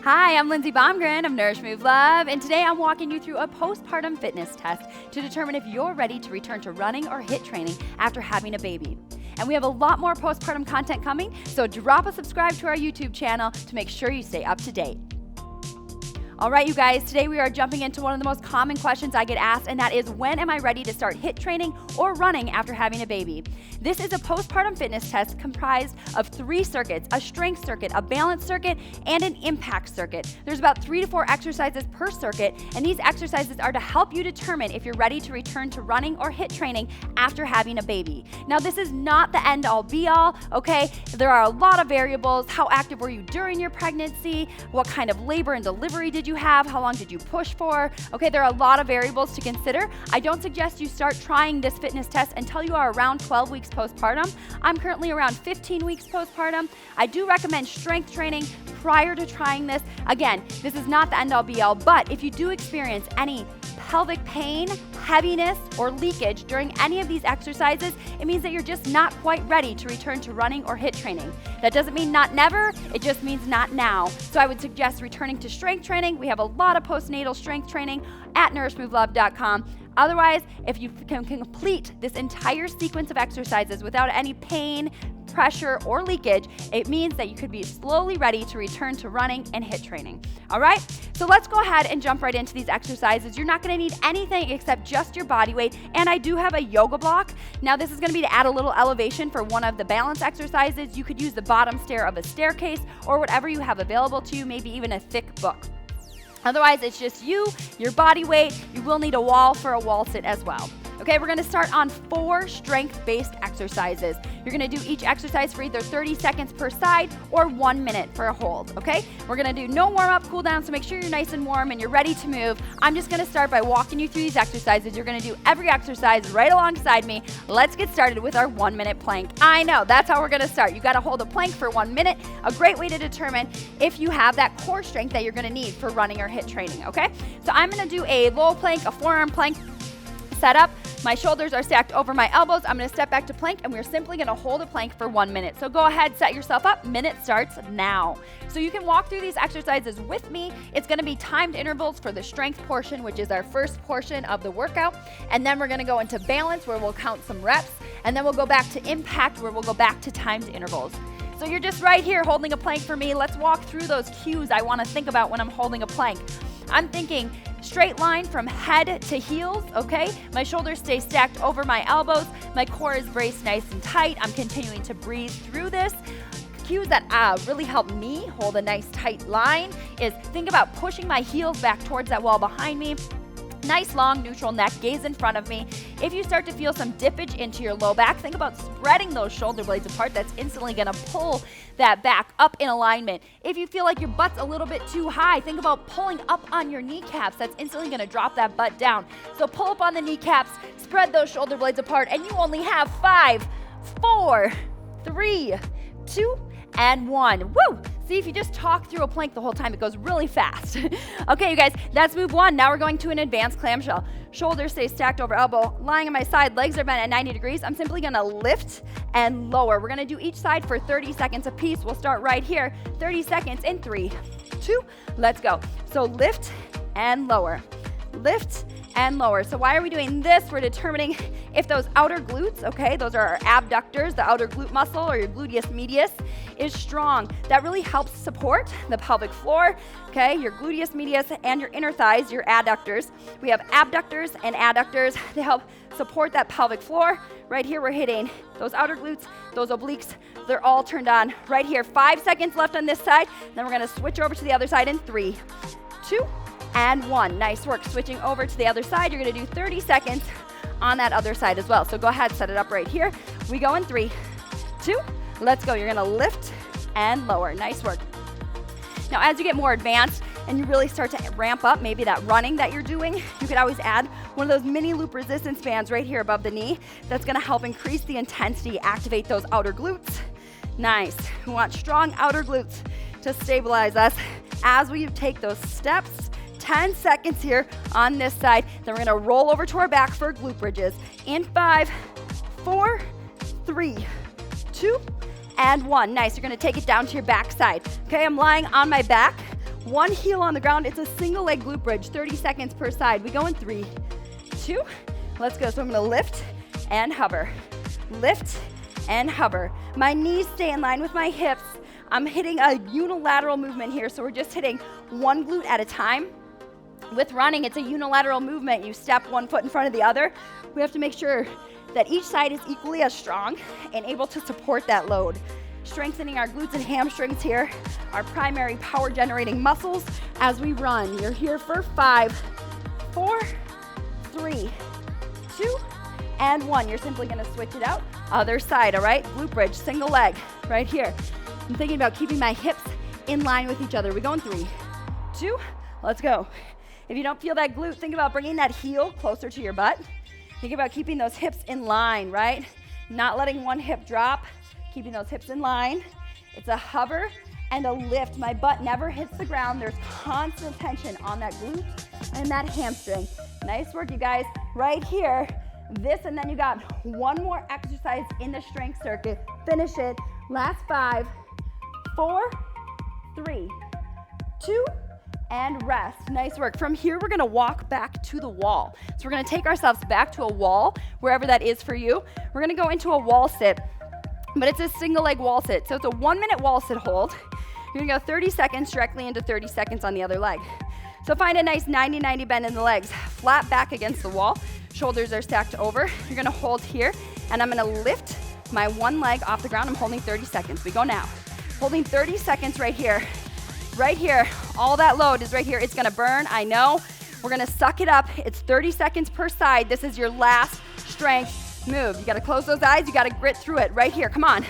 Hi, I'm Lindsay Baumgren of Nourish Move Love, and today I'm walking you through a postpartum fitness test to determine if you're ready to return to running or HIIT training after having a baby. And we have a lot more postpartum content coming, so drop a subscribe to our YouTube channel to make sure you stay up to date. All right, you guys, today we are jumping into one of the most common questions I get asked, and that is, when am I ready to start HIIT training or running after having a baby? This is a postpartum fitness test comprised of 3 circuits, a strength circuit, a balance circuit, and an impact circuit. There's about 3 to 4 exercises per circuit, and these exercises are to help you determine if you're ready to return to running or HIIT training after having a baby. Now, this is not the end-all be-all, okay? There are a lot of variables. How active were you during your pregnancy? What kind of labor and delivery did you have? How long did you push for? Okay, there are a lot of variables to consider. I don't suggest you start trying this fitness test until you are around 12 weeks postpartum. I'm currently around 15 weeks postpartum. I do recommend strength training prior to trying this. Again, this is not the end-all be-all, but if you do experience any pelvic pain, heaviness, or leakage during any of these exercises, it means that you're just not quite ready to return to running or HIIT training. That doesn't mean not never, it just means not now. So I would suggest returning to strength training. We have a lot of postnatal strength training at nourishmovelove.com. Otherwise, if you can complete this entire sequence of exercises without any pain, pressure, or leakage, it means that you could be slowly ready to return to running and HIIT training. All right, so let's go ahead and jump right into these exercises. You're not gonna need anything except just your body weight, and I do have a yoga block. Now, this is gonna be to add a little elevation for one of the balance exercises. You could use the bottom stair of a staircase or whatever you have available to you, maybe even a thick book. Otherwise, it's just you, your body weight. You will need a wall for a wall sit as well. Okay, we're gonna start on 4 strength-based exercises. You're gonna do each exercise for either 30 seconds per side or 1 minute for a hold, okay? We're gonna do no warm-up, cool down, so make sure you're nice and warm and you're ready to move. I'm just gonna start by walking you through these exercises. You're gonna do every exercise right alongside me. Let's get started with our 1-minute plank. I know, that's how we're gonna start. You gotta hold a plank for 1 minute, a great way to determine if you have that core strength that you're gonna need for running or HIIT training, okay? So I'm gonna do a low plank, a forearm plank setup. My shoulders are stacked over my elbows. I'm gonna step back to plank, and we're simply gonna hold a plank for 1 minute. So go ahead, set yourself up. Minute starts now. So you can walk through these exercises with me. It's gonna be timed intervals for the strength portion, which is our first portion of the workout. And then we're gonna go into balance, where we'll count some reps. And then we'll go back to impact, where we'll go back to timed intervals. So you're just right here holding a plank for me. Let's walk through those cues I wanna think about when I'm holding a plank. I'm thinking straight line from head to heels, okay? My shoulders stay stacked over my elbows. My core is braced nice and tight. I'm continuing to breathe through this. Cues that really help me hold a nice tight line is think about pushing my heels back towards that wall behind me. Nice long neutral neck, gaze in front of me. If you start to feel some dippage into your low back, think about spreading those shoulder blades apart. That's instantly gonna pull that back up in alignment. If you feel like your butt's a little bit too high, think about pulling up on your kneecaps. That's instantly gonna drop that butt down. So pull up on the kneecaps, spread those shoulder blades apart, and you only have 5, 4, 3, 2, and 1. Woo! See, if you just talk through a plank the whole time, it goes really fast. Okay, you guys, that's move 1. Now we're going to an advanced clamshell. Shoulders stay stacked over elbow, lying on my side, legs are bent at 90 degrees. I'm simply gonna lift and lower. We're gonna do each side for 30 seconds apiece. We'll start right here, 30 seconds in 3, 2, let's go. So lift and lower, lift and lower. So why are we doing this? We're determining if those outer glutes, okay, those are our abductors, the outer glute muscle or your gluteus medius is strong. That really helps support the pelvic floor, okay, your gluteus medius and your inner thighs, your adductors. We have abductors and adductors. They help support that pelvic floor. Right here, we're hitting those outer glutes, those obliques, they're all turned on. Right here, 5 seconds left on this side. Then we're gonna switch over to the other side in 3, 2, and 1. Nice work. Switching over to the other side, you're gonna do 30 seconds on that other side as well. So go ahead, set it up right here. We go in 3, 2, let's go. You're gonna lift and lower. Nice work. Now, as you get more advanced and you really start to ramp up maybe that running that you're doing, you could always add one of those mini loop resistance bands right here above the knee. That's gonna help increase the intensity, activate those outer glutes. Nice. We want strong outer glutes to stabilize us as we take those steps. 10 seconds here on this side. Then we're gonna roll over to our back for glute bridges. In 5, 4, 3, 2, and 1. Nice, you're gonna take it down to your back side. Okay, I'm lying on my back One heel on the ground. It's a single leg glute bridge, 30 seconds per side. We go in 3, 2, let's go. So I'm gonna lift and hover, lift and hover. My knees stay in line with my hips. I'm hitting a unilateral movement here, so we're just hitting one glute at a time. With running, it's a unilateral movement. You step one foot in front of the other. We have to make sure that each side is equally as strong and able to support that load. Strengthening our glutes and hamstrings here, our primary power generating muscles as we run. You're here for 5, 4, 3, 2, and 1. You're simply gonna switch it out. Other side, all right? Glute bridge, single leg, right here. I'm thinking about keeping my hips in line with each other. We go in 3, 2, let's go. If you don't feel that glute, think about bringing that heel closer to your butt. Think about keeping those hips in line, right? Not letting one hip drop, keeping those hips in line. It's a hover and a lift. My butt never hits the ground. There's constant tension on that glute and that hamstring. Nice work, you guys. Right here, this, and then you got one more exercise in the strength circuit. Finish it. Last 5, 4, 3, 2, and rest. Nice work. From here, we're gonna walk back to the wall. So we're gonna take ourselves back to a wall, wherever that is for you. We're gonna go into a wall sit, but it's a single leg wall sit. So it's a 1-minute wall sit hold. You're gonna go 30 seconds directly into 30 seconds on the other leg. So find a nice 90-90 bend in the legs, flat back against the wall. Shoulders are stacked over. You're gonna hold here, and I'm gonna lift my one leg off the ground. I'm holding 30 seconds. We go now. Holding 30 seconds right here. Right here, all that load is right here. It's gonna burn, I know. We're gonna suck it up. It's 30 seconds per side. This is your last strength move. You gotta close those eyes, you gotta grit through it. Right here, come on.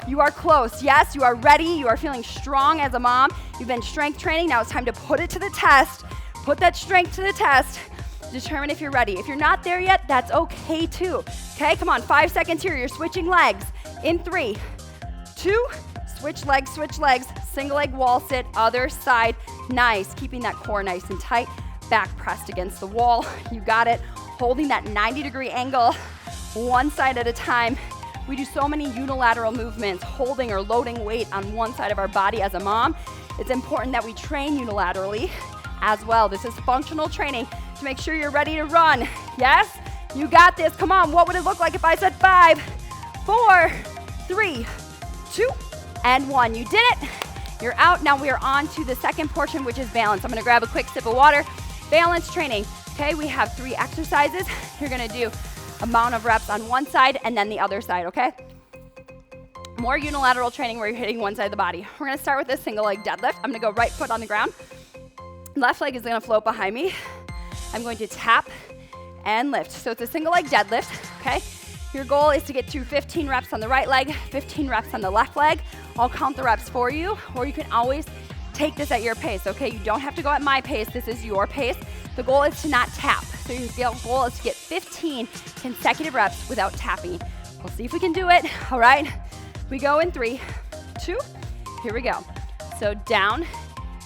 You are close, yes, you are ready. You are feeling strong as a mom. You've been strength training, now it's time to put it to the test. Put that strength to the test. Determine if you're ready. If you're not there yet, that's okay too. Okay, come on, 5 seconds here. You're switching legs. In 3, 2, switch legs, single leg wall sit, other side. Nice, keeping that core nice and tight, back pressed against the wall. You got it, holding that 90-degree angle, one side at a time. We do so many unilateral movements, holding or loading weight on one side of our body as a mom. It's important that we train unilaterally as well. This is functional training to make sure you're ready to run. Yes, you got this. Come on, what would it look like if I said 5, 4, 3, 2, and 1. You did it. You're out. Now we are on to the second portion, which is balance. I'm gonna grab a quick sip of water. Balance training. Okay, we have 3 exercises. You're gonna do amount of reps on one side and then the other side, okay? More unilateral training where you're hitting one side of the body. We're gonna start with a single leg deadlift. I'm gonna go right foot on the ground. Left leg is gonna float behind me. I'm going to tap and lift. So it's a single leg deadlift, okay? Your goal is to get through 15 reps on the right leg, 15 reps on the left leg. I'll count the reps for you, or you can always take this at your pace, okay? You don't have to go at my pace. This is your pace. The goal is to not tap. So your goal is to get 15 consecutive reps without tapping. We'll see if we can do it, all right? We go in 3, 2, here we go. So down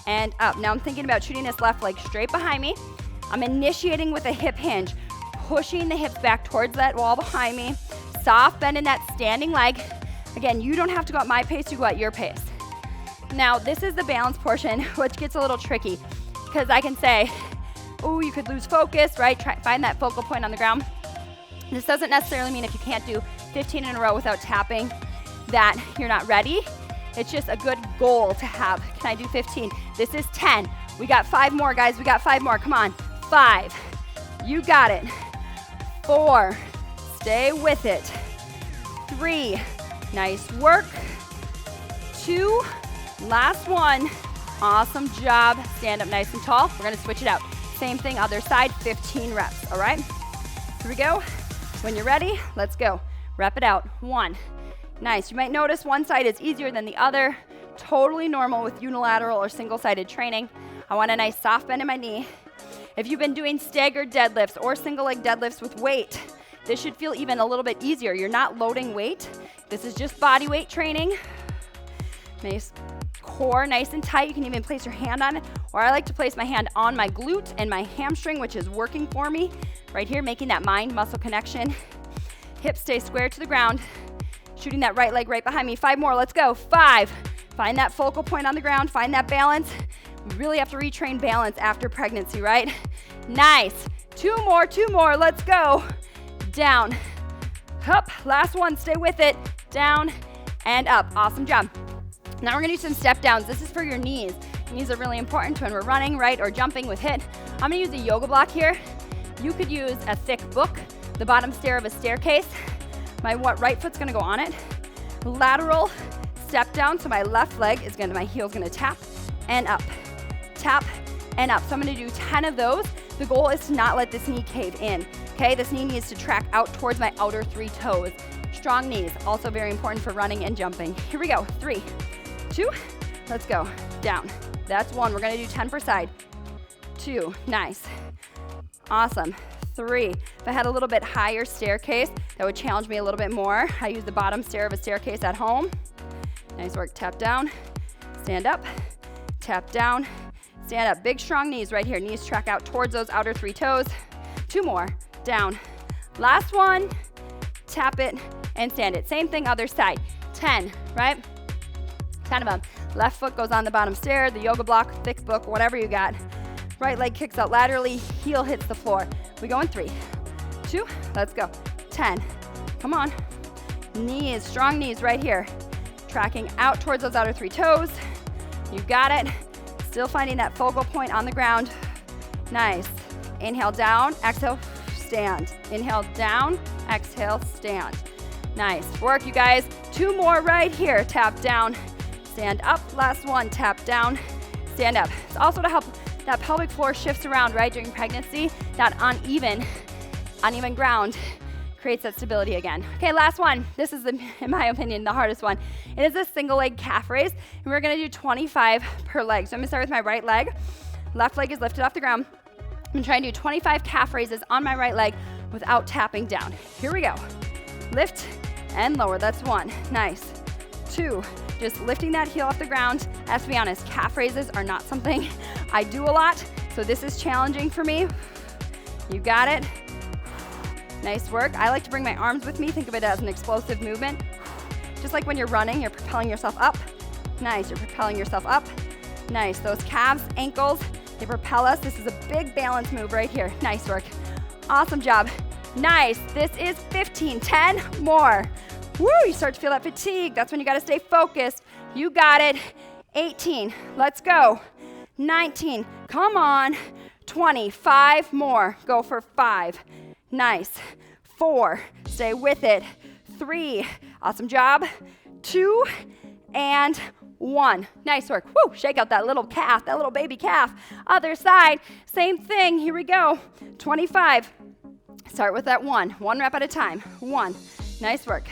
and up. Now I'm thinking about shooting this left leg straight behind me. I'm initiating with a hip hinge, pushing the hips back towards that wall behind me. Soft bend in that standing leg. Again, you don't have to go at my pace, you go at your pace. Now, this is the balance portion, which gets a little tricky, because I can say, oh, you could lose focus, right? Find that focal point on the ground. This doesn't necessarily mean if you can't do 15 in a row without tapping that you're not ready. It's just a good goal to have. Can I do 15? This is 10. We got 5 more, guys. We got 5 more. Come on. 5. You got it. 4. Stay with it. 3. Nice work. 2. Last one. Awesome job. Stand up nice and tall. We're gonna switch it out. Same thing, other side, 15 reps, all right? Here we go. When you're ready, let's go. Rep it out. 1. Nice. You might notice one side is easier than the other. Totally normal with unilateral or single-sided training. I want a nice soft bend in my knee. If you've been doing staggered deadlifts or single leg deadlifts with weight, this should feel even a little bit easier. You're not loading weight. This is just body weight training. Nice core, nice and tight. You can even place your hand on it, or I like to place my hand on my glute and my hamstring, which is working for me. Right here, making that mind-muscle connection. Hips stay square to the ground. Shooting that right leg right behind me. 5 more, let's go. 5. Find that focal point on the ground, find that balance. You really have to retrain balance after pregnancy, right? Nice. Two more, let's go. Down, up, last one, stay with it. Down and up, awesome job. Now we're gonna do some step downs. This is for your knees. Knees are really important when we're running, right, or jumping with HIIT. I'm gonna use a yoga block here. You could use a thick book, the bottom stair of a staircase. My right foot's gonna go on it. Lateral step down, so my left leg is my heel's gonna tap and up, tap and up. So I'm gonna do 10 of those. The goal is to not let this knee cave in, okay? This knee needs to track out towards my outer 3 toes. Strong knees, also very important for running and jumping. Here we go, 3, 2, let's go, down. That's 1, we're gonna do 10 per side. 2, nice, awesome. 3, if I had a little bit higher staircase, that would challenge me a little bit more. I use the bottom stair of a staircase at home. Nice work, tap down, stand up, tap down, stand up. Big strong knees right here. Knees track out towards those outer 3 toes. 2 more, down. Last one, tap it and stand it. Same thing other side. 10, right? 10 of them. Left foot goes on the bottom stair, the yoga block, thick book, whatever you got. Right leg kicks out laterally, heel hits the floor. We go in 3, 2, let's go. 10, come on. Knees, strong knees right here. Tracking out towards those outer 3 toes. You got it. Still finding that focal point on the ground. Nice. Inhale down, exhale, stand. Inhale down, exhale, stand. Nice work, you guys. 2 more right here. Tap down, stand up. Last one, tap down, stand up. It's also to help that pelvic floor shifts around, right, during pregnancy. That uneven ground creates that stability again. Okay, last one. This is, in my opinion, the hardest one. It is a single leg calf raise, and we're gonna do 25 per leg. So I'm gonna start with my right leg. Left leg is lifted off the ground. I'm gonna try and do 25 calf raises on my right leg without tapping down. Here we go. Lift and lower, that's 1. Nice. 2, just lifting that heel off the ground. I have to be honest, calf raises are not something I do a lot, so this is challenging for me. You got it. Nice work. I like to bring my arms with me. Think of it as an explosive movement. Just like when you're running, you're propelling yourself up. Nice, you're propelling yourself up. Nice, those calves, ankles, they propel us. This is a big balance move right here. Nice work. Awesome job. Nice, this is 15, 10 more. Woo, you start to feel that fatigue. That's when you gotta stay focused. You got it. 18, let's go. 19, come on. 20, 5 more. Go for 5. Nice. 4, stay with it. 3, awesome job. 2, and 1. Nice work. Woo, shake out that little calf, that little baby calf. Other side, same thing. Here we go. 25. Start with that 1 rep at a time. 1, nice work.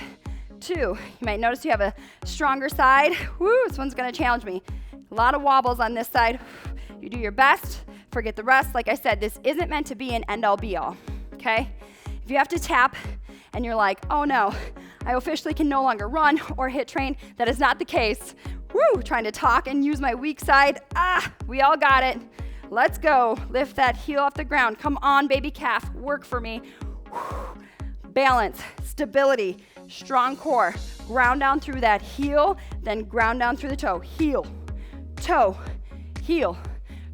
2, you might notice you have a stronger side. Woo, this one's gonna challenge me. A lot of wobbles on this side. You do your best, forget the rest. Like I said, this isn't meant to be an end-all be-all, okay? If you have to tap and you're like, oh no, I officially can no longer run or HIIT train, that is not the case. Woo, trying to talk and use my weak side. We all got it. Let's go. Lift that heel off the ground. Come on, baby calf, work for me. Woo. Balance, stability, strong core. Ground down through that heel, then ground down through the toe. Heel, toe, heel.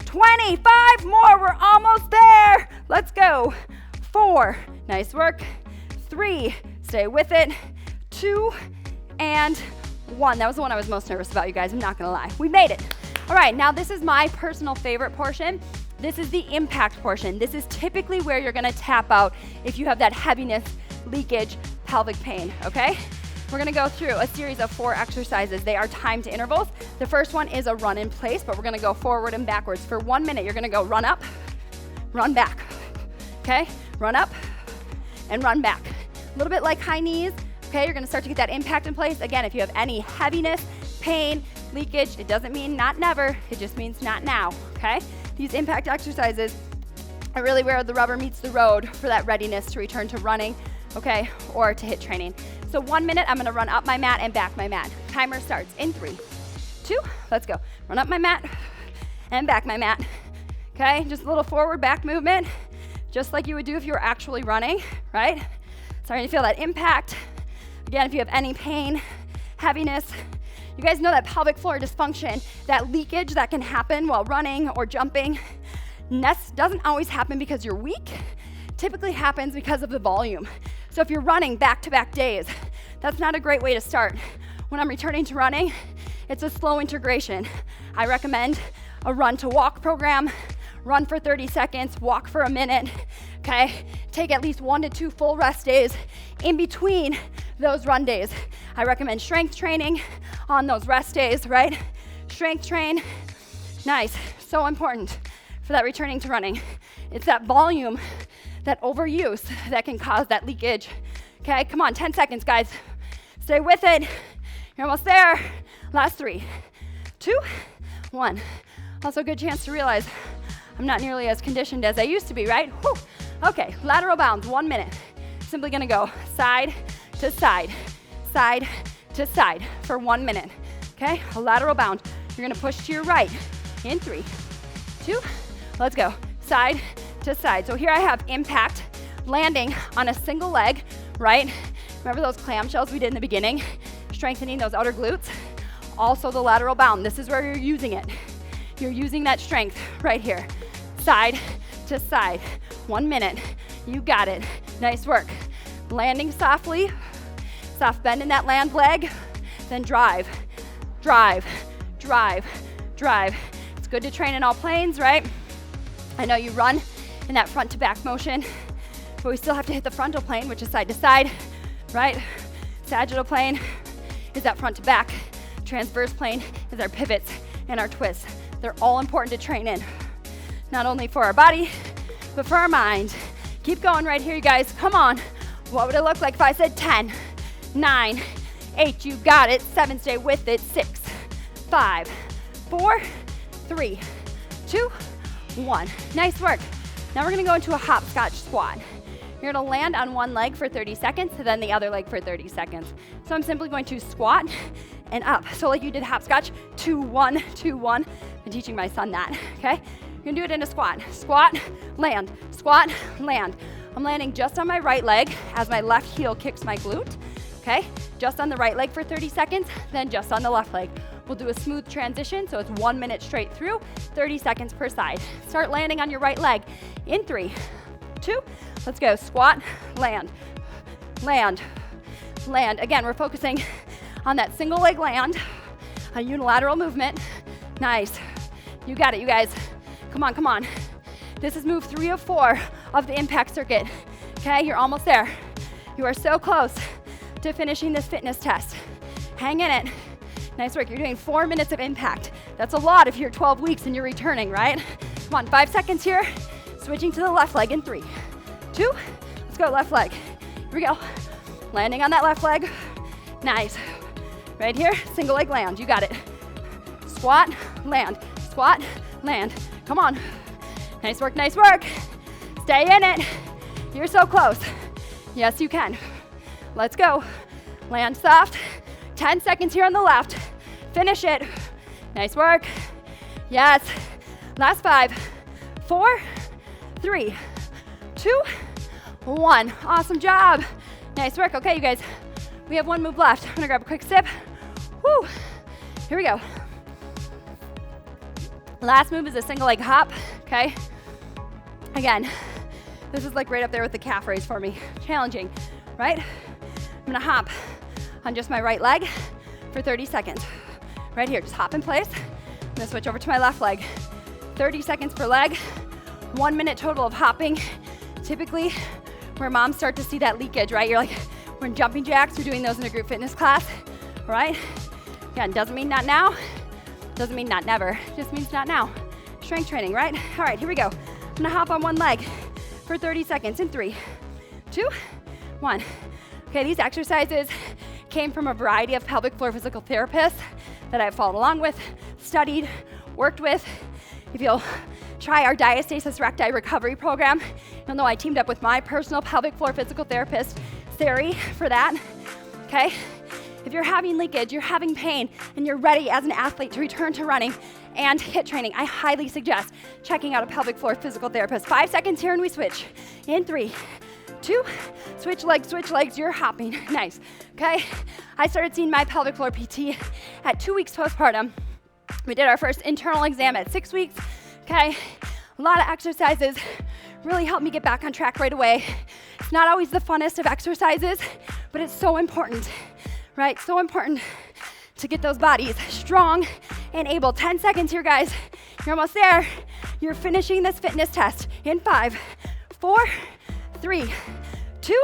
25 more, we're almost there. Let's go. 4, nice work. 3, stay with it. 2, and 1. That was the one I was most nervous about, you guys, I'm not gonna lie. We made it. All right, now this is my personal favorite portion. This is the impact portion. This is typically where you're gonna tap out if you have that heaviness, leakage, pelvic pain, okay? We're gonna go through a series of 4 exercises. They are timed intervals. The first one is a run in place, but we're gonna go forward and backwards. For 1 minute, you're gonna go run up, run back, okay? Run up and run back. A little bit like high knees, okay? You're gonna start to get that impact in place. Again, if you have any heaviness, pain, leakage, it doesn't mean not never, it just means not now, okay? These impact exercises are really where the rubber meets the road for that readiness to return to running, okay, or to HIIT training. So 1 minute, I'm gonna run up my mat and back my mat. Timer starts in 3, 2, let's go. Run up my mat and back my mat, okay? Just a little forward back movement, just like you would do if you were actually running, right? Starting to feel that impact. Again, if you have any pain, heaviness, you You guys know that pelvic floor dysfunction, that leakage that can happen while running or jumping, doesn't always happen because you're weak. Typically happens because of the volume. So if you're running back-to-back days, that's not a great way to start. When I'm returning to running, it's a slow integration. I recommend a run to walk program, run for 30 seconds, walk for a minute, okay? Take at least 1 to 2 full rest days in between those run days. I recommend strength training on those rest days, right? Strength train, nice, so important for that returning to running. It's that volume, that overuse that can cause that leakage. Okay, come on, 10 seconds, guys. Stay with it. You're almost there. Last 3, 2, 1. Also a good chance to realize I'm not nearly as conditioned as I used to be, right? Whew. Okay, lateral bounds, 1 minute. Simply gonna go side to side for 1 minute. Okay, a lateral bound. You're gonna push to your right in 3, 2, let's go. Side to side. So here I have impact landing on a single leg, right? Remember those clamshells we did in the beginning? Strengthening those outer glutes. Also the lateral bound. This is where you're using it. You're using that strength right here. Side to side. 1 minute. You got it. Nice work. Landing softly. Soft bend in that land leg. Then drive. Drive. Drive. Drive. It's good to train in all planes, right? I know you run in that front to back motion, but we still have to hit the frontal plane, which is side to side, right? Sagittal plane is that front to back. Transverse plane is our pivots and our twists. They're all important to train in, not only for our body, but for our mind. Keep going right here, you guys. Come on. What would it look like if I said 10, 9, 8, you got it. 7, stay with it. 6, 5, 4, 3, 2, 1. Nice work. Now we're gonna go into a hopscotch squat. You're gonna land on one leg for 30 seconds, and then the other leg for 30 seconds. So I'm simply going to squat and up. So like you did hopscotch, 2, 1, 2, 1. I'm teaching my son that, okay? You're gonna do it in a squat. Squat, land, squat, land. I'm landing just on my right leg as my left heel kicks my glute, okay? Just on the right leg for 30 seconds, then just on the left leg. We'll do a smooth transition, so it's 1 minute straight through, 30 seconds per side. Start landing on your right leg in 3, 2, let's go. Squat, land, land, land. Again, we're focusing on that single leg land, a unilateral movement. Nice. You got it, you guys. Come on, come on. This is move 3 of 4 of the impact circuit. Okay, you're almost there. You are so close to finishing this fitness test. Hang in it. Nice work. You're doing 4 minutes of impact. That's a lot if you're 12 weeks and you're returning, right? Come on, 5 seconds here. Switching to the left leg in 3, 2, let's go, left leg. Here we go. Landing on that left leg. Nice. Right here, single leg land. You got it. Squat, land, squat, land. Come on. Nice work, nice work. Stay in it. You're so close. Yes, you can. Let's go. Land soft. 10 seconds here on the left. Finish it. Nice work. Yes. Last 5, 4, 3, 2, 1. Awesome job. Nice work. Okay, you guys, we have 1 move left. I'm gonna grab a quick sip. Woo. Here we go. Last move is a single leg hop, okay? Again, this is like right up there with the calf raise for me. Challenging, right? I'm gonna hop on just my right leg for 30 seconds. Right here, just hop in place. I'm gonna switch over to my left leg. 30 seconds per leg, 1 minute total of hopping. Typically, where moms start to see that leakage, right? You're like, we're in jumping jacks, we're doing those in a group fitness class, right? Again, doesn't mean not now, doesn't mean not never, just means not now. Strength training, right? All right, here we go. I'm gonna hop on one leg for 30 seconds in 3, 2, 1. Okay, these exercises came from a variety of pelvic floor physical therapists that I've followed along with, studied, worked with. If you'll try our diastasis recti recovery program, you'll know I teamed up with my personal pelvic floor physical therapist, Sari, for that, okay? If you're having leakage, you're having pain, and you're ready as an athlete to return to running and HIIT training, I highly suggest checking out a pelvic floor physical therapist. 5 seconds here and we switch. In 3, 2, switch legs, you're hopping, nice, okay? I started seeing my pelvic floor PT at 2 weeks postpartum. We did our first internal exam at 6 weeks, okay? A lot of exercises really helped me get back on track right away. It's not always the funnest of exercises, but it's so important, right? So important to get those bodies strong and able. 10 seconds here, guys. You're almost there. You're finishing this fitness test in 5, 4, 3, 2,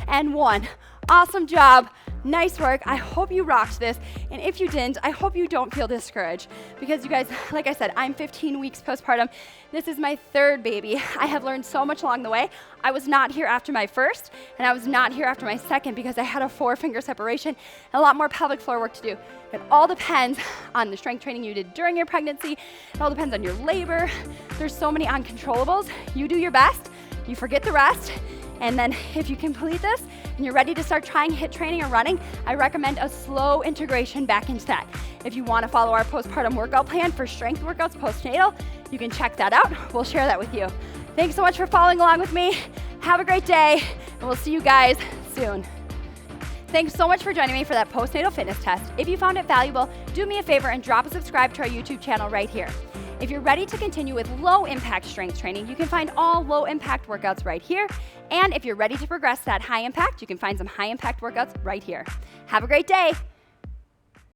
and 1. Awesome job. Nice work. I hope you rocked this. And if you didn't, I hope you don't feel discouraged because you guys, like I said, I'm 15 weeks postpartum. This is my 3rd baby. I have learned so much along the way. I was not here after my 1st, and I was not here after my 2nd because I had a 4-finger separation and a lot more pelvic floor work to do. It all depends on the strength training you did during your pregnancy. It all depends on your labor. There's so many uncontrollables. You do your best, you forget the rest, and then if you complete this and you're ready to start trying HIIT training or running, I recommend a slow integration back into that. If you want to follow our postpartum workout plan for strength workouts postnatal, you can check that out. We'll share that with you. Thanks so much for following along with me. Have a great day, and we'll see you guys soon. Thanks so much for joining me for that postnatal fitness test. If you found it valuable, do me a favor and drop a subscribe to our YouTube channel right here. If you're ready to continue with low impact strength training, you can find all low impact workouts right here. And if you're ready to progress that high impact, you can find some high impact workouts right here. Have a great day.